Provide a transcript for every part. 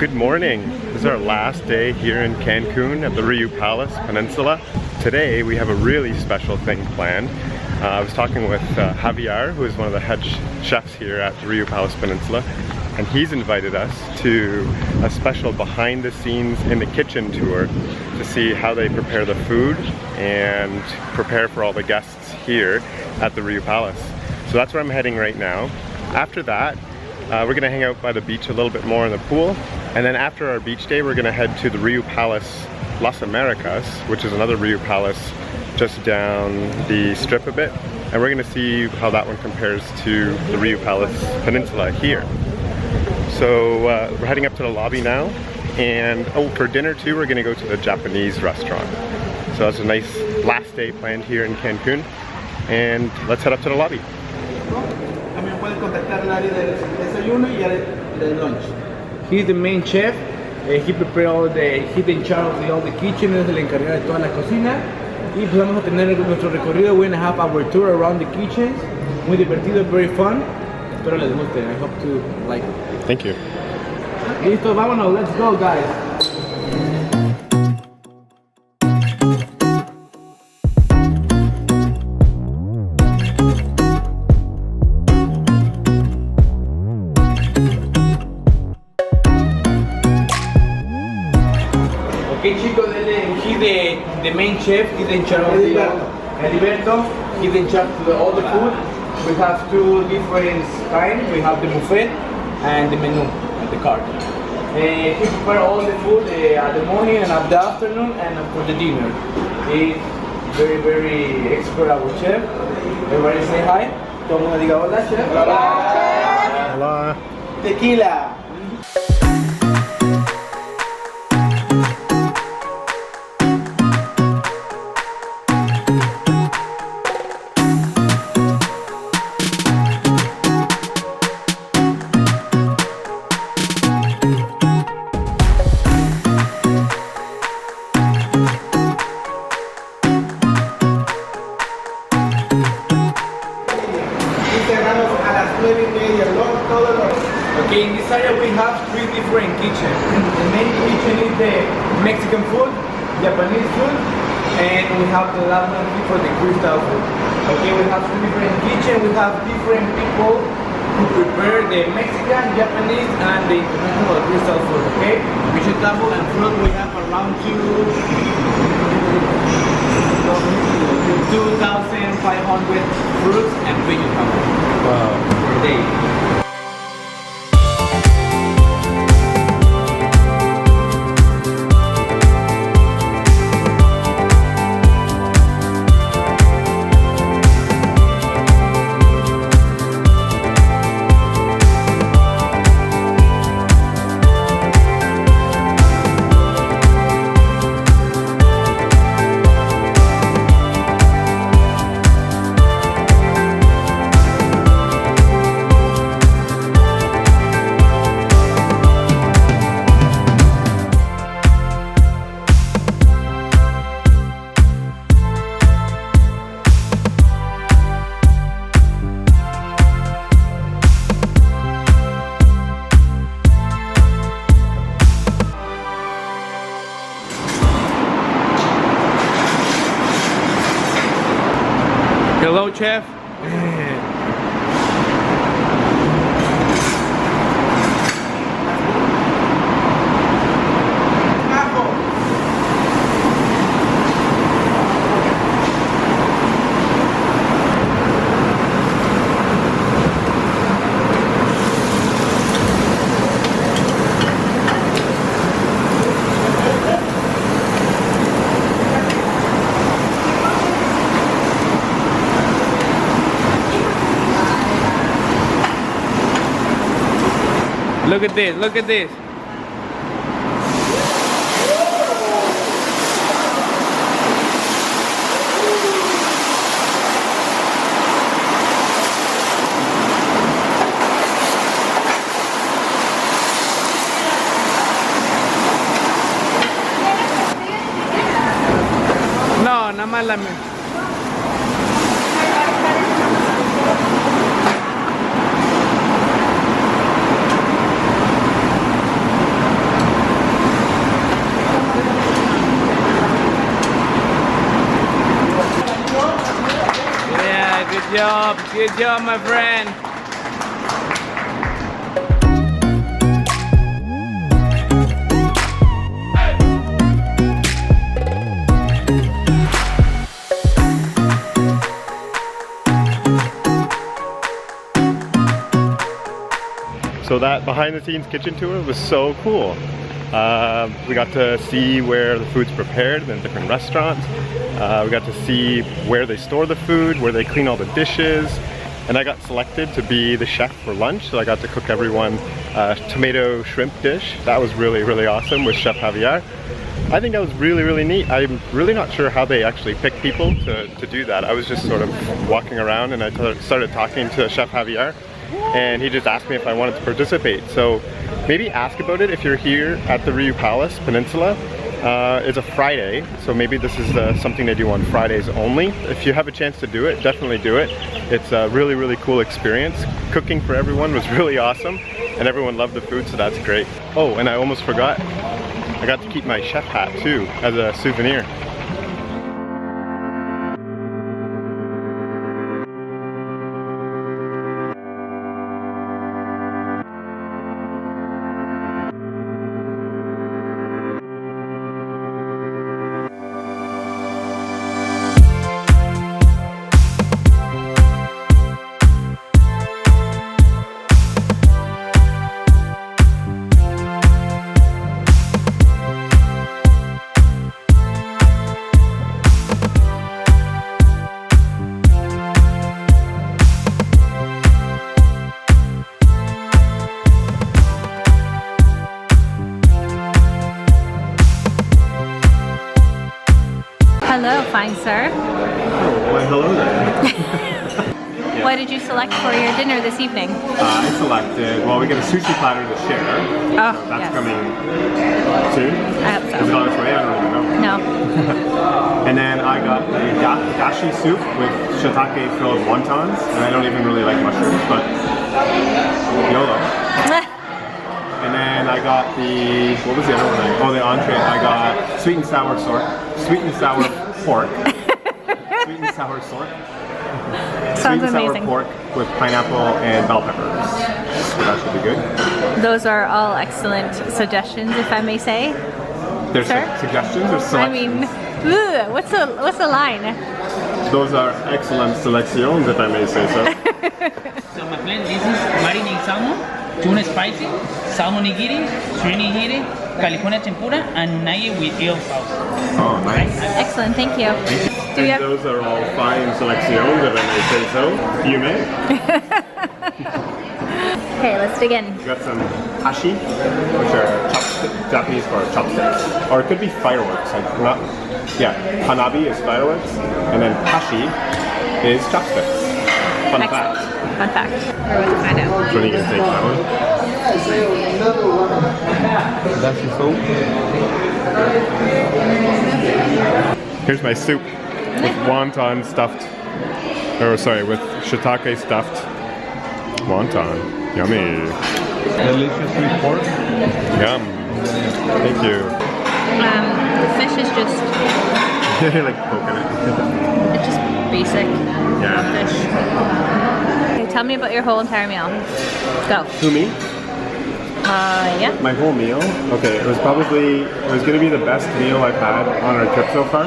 Good morning. This is our last day here in Cancun at the Riu Palace Peninsula. Today we have a really special thing planned. I was talking with Javier, who is one of the head chefs here at the Riu Palace Peninsula, and he's invited us to a special behind the scenes in the kitchen tour to see how they prepare the food and prepare for all the guests here at the Riu Palace. So that's where I'm heading right now. After that, we're gonna hang out by the beach a little bit more in the pool. And then after our beach day, we're gonna head to the Riu Palace Las Americas, which is another Riu Palace just down the strip a bit. And we're gonna see how that one compares to the Riu Palace Peninsula here. So we're heading up to the lobby now. And for dinner too, we're gonna go to the Japanese restaurant. So that's a nice last day planned here in Cancun. And let's head up to the lobby. También pueden contactar el área del desayuno y del lunch. He's the main chef. He prepared all the, he's in charge of all the kitchen, es el encargado de toda la cocina. Y pues vamos a tener nuestro recorrido. We're gonna have our tour around the kitchens. Muy divertido, very fun. Espero les guste. I hope to like it. Thank you. Listo, vámonos. Let's go, guys. Okay, chicos, he's the main chef. He's in charge of Heriberto. He's in charge of all the food. We have two different kinds. We have the buffet and the menu, the carte. He prepares all the food at the morning and at the afternoon and for the dinner. He's very, very expert, our chef. Everybody say hi. Todo el mundo diga hola, chef. Hola. Hola. Tequila. Okay, in this area we have three different kitchens. The main kitchen is the Mexican food, Japanese food, and we have the last one for the crystal food. Okay, we have three different kitchens. We have different people who prepare the Mexican, Japanese, and the international crystal food. Okay, vegetable and fruit we have around 2,500 fruits and vegetables per day. Hello, chef. Look at this, look at this. No, nada más la... Good job, my friend. So that behind the scenes kitchen tour was so cool. We got to see where the food's prepared in different restaurants. We got to see where they store the food, where they clean all the dishes. And I got selected to be the chef for lunch, so I got to cook everyone a tomato shrimp dish. That was really, really awesome with Chef Javier. I think that was really, really neat. I'm really not sure how they actually pick people to do that. I was just sort of walking around and I started talking to Chef Javier, and he just asked me if I wanted to participate. So maybe ask about it if you're here at the Riu Palace Peninsula. It's a Friday, so maybe this is something they do on Fridays only. If you have a chance to do it, definitely do it. It's a really, really cool experience. Cooking for everyone was really awesome, and everyone loved the food, so that's great. Oh, and I almost forgot. I got to keep my chef hat too, as a souvenir. Hello, fine sir. Oh, well, hello there. What did you select for your dinner this evening? I selected, well, we get a sushi platter to share. Oh, so that's yes. coming soon. I hope so. Is it on its way? I don't even know. No. And then I got the dashi soup with shiitake filled wontons, and I don't even really like mushrooms, but YOLO. And then I got the, what was the other one? Oh, the entree. I got sweet and sour pork. Sweet and sour pork. Sounds Sweet and amazing. sour pork with pineapple and bell peppers. So that should be good. Those are all excellent suggestions, if I may say. There's Sir? suggestions or selections? I mean, what's the line? Those are excellent selections, if I may say so. So my friend, this is marinade salmon, tuna spicy, salmon nigiri, shrimp nigiri, California tempura, and unagi with eel sauce. Oh, nice. Excellent, thank you. Do you And have? those are all fine selections, if I may say so. You may. Okay, let's begin. We got some hashi, which are Japanese for chopsticks. Or it could be fireworks. Hanabi is fireworks, and then hashi is chopsticks. Fun Excellent. fact. Fun fact. We're about to find out. Which one are you going to take, that one? That's the soup. Here's my soup with wonton stuffed, or sorry, with shiitake stuffed wonton. Yummy. Delicious sweet pork. Yum. Thank you. The fish is just, You're like poking it. it's just basic Yeah. fish. Okay, tell me about your whole entire meal. Go. Who, me? Yeah. My whole meal? Okay, it was going to be the best meal I've had on our trip so far.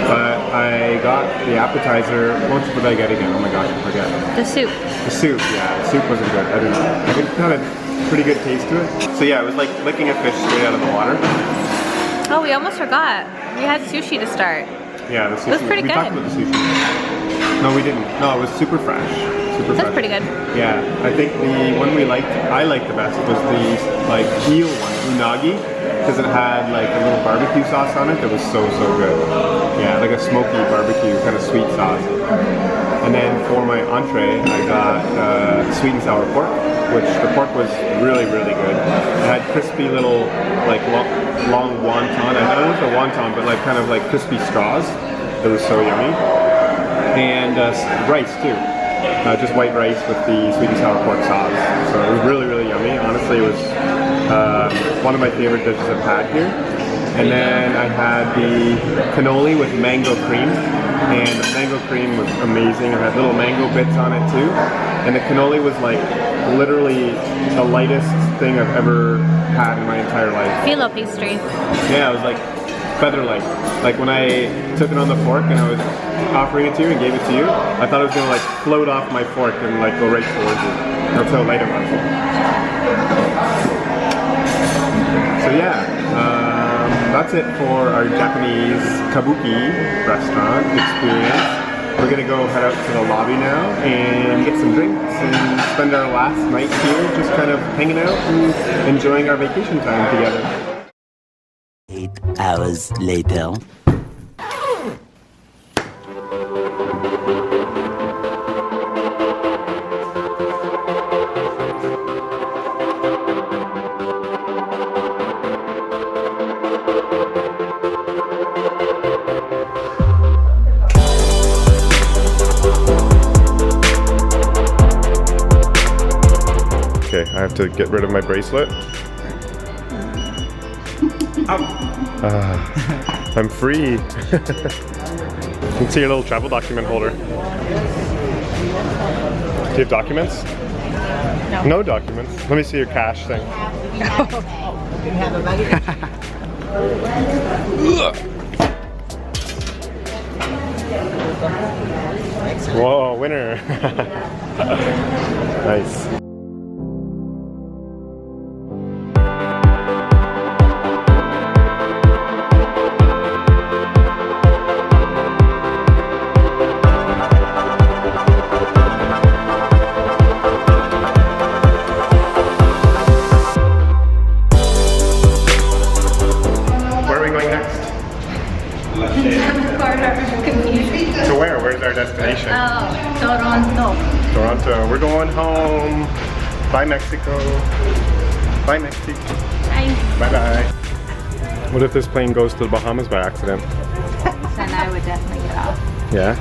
But I got the appetizer. What did I get again? Oh my gosh, I forget. The soup. The soup, yeah. The soup wasn't good. I didn't know. I think it had a pretty good taste to it. So yeah, it was like licking a fish straight out of the water. Oh, we almost forgot. We had sushi to start. Yeah, the sushi. It was pretty we talked good. about the sushi. No, we didn't. No, it was super fresh. Super That's fresh. pretty good. Yeah, I think the one I liked the best was the like eel one, unagi, because it had like a little barbecue sauce on it that was so good. Yeah, like a smoky barbecue kind of sweet sauce. And then for my entree, I got sweet and sour pork, which the pork was really good. It had crispy little like long wonton. I don't know if it's a wonton, but like kind of like crispy straws. It was so yummy. And rice too. Just white rice with the sweet and sour pork sauce. So it was really yummy. Honestly, it was one of my favorite dishes I've had here. And then I had the cannoli with mango cream. And the mango cream was amazing. It had little mango bits on it too. And the cannoli was like literally the lightest thing I've ever had in my entire life. Phyllo pastry. Yeah, it was like feather light. Like when I took it on the fork and I was offering it to you and gave it to you, I thought it was gonna like float off my fork and like go right towards you. That's how light it was. So yeah, that's it for our Japanese Kabuki restaurant experience. We're gonna go head out to the lobby now and get some drinks and spend our last night here just kind of hanging out and enjoying our vacation time together. 8 hours later. Okay, I have to get rid of my bracelet. I'm free. You can see your little travel document holder. Do you have documents? No. No documents? Let me see your cash thing. Whoa, winner. Nice. To where? Where's our destination? Toronto. Toronto. We're going home. Bye, Mexico. Bye, Mexico. Bye. Bye-bye. What if this plane goes to the Bahamas by accident? Then I would definitely get off. Yeah?